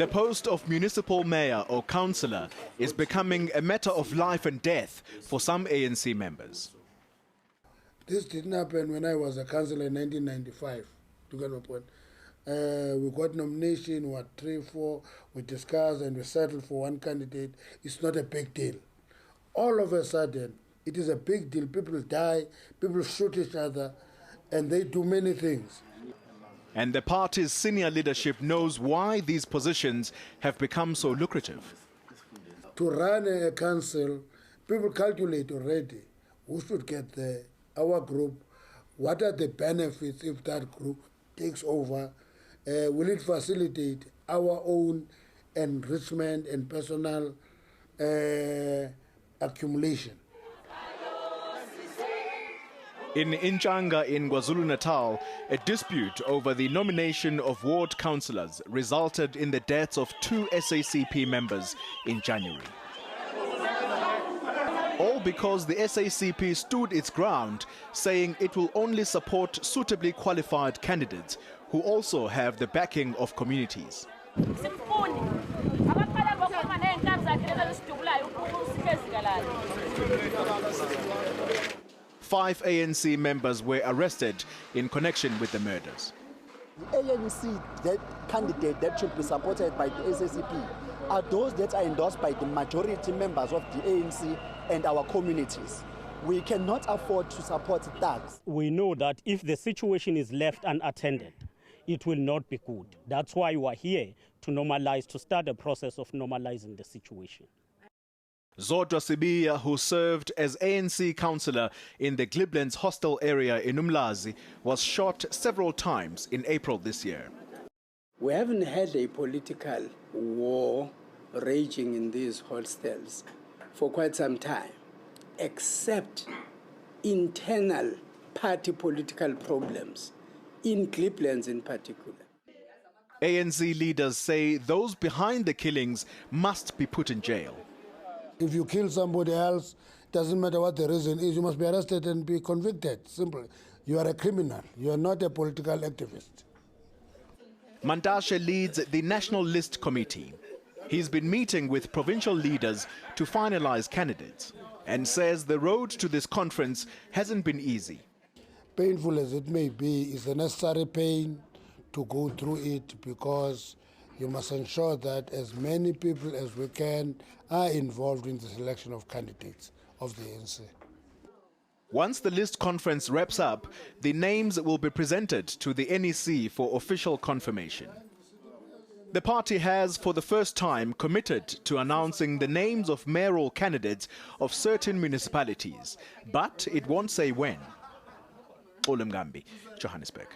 The post of municipal mayor or councillor is becoming a matter of life and death for some ANC members. This didn't happen when I was a councillor in 1995, to get my point. We got nomination, what, 3, 4, we discussed and we settled for one candidate. It's not a big deal. All of a sudden, it is a big deal. People die, people shoot each other, and they do many things. And the party's senior leadership knows why these positions have become so lucrative. To run a council, people calculate already who should get there, our group, what are the benefits if that group takes over, will it facilitate our own enrichment and personal accumulation. In eNCA in KwaZulu-Natal, a dispute over the nomination of ward councillors resulted in the deaths of 2 SACP members in January. All because the SACP stood its ground, saying it will only support suitably qualified candidates who also have the backing of communities. 5 ANC members were arrested in connection with the murders. The ANC candidate that should be supported by the SACP are those that are endorsed by the majority members of the ANC and our communities. We cannot afford to support thugs. We know that if the situation is left unattended, it will not be good. That's why we are here to normalize, to start a process of normalizing the situation. Zodwa Sibiya, who served as ANC councillor in the Gliblands hostel area in Umlazi, was shot several times in April this year. We haven't had a political war raging in these hostels for quite some time, except internal party political problems, in Gliblands in particular. ANC leaders say those behind the killings must be put in jail. If you kill somebody else, doesn't matter what the reason is, you must be arrested and be convicted, simply. You are a criminal, you are not a political activist. Mantashe leads the National List Committee. He's been meeting with provincial leaders to finalize candidates and says the road to this conference hasn't been easy. Painful as it may be, it's a necessary pain to go through it, because you must ensure that as many people as we can are involved in the selection of candidates of the ANC. Once the list conference wraps up, the names will be presented to the NEC for official confirmation. The party has, for the first time, committed to announcing the names of mayoral candidates of certain municipalities, but it won't say when. Johannesburg.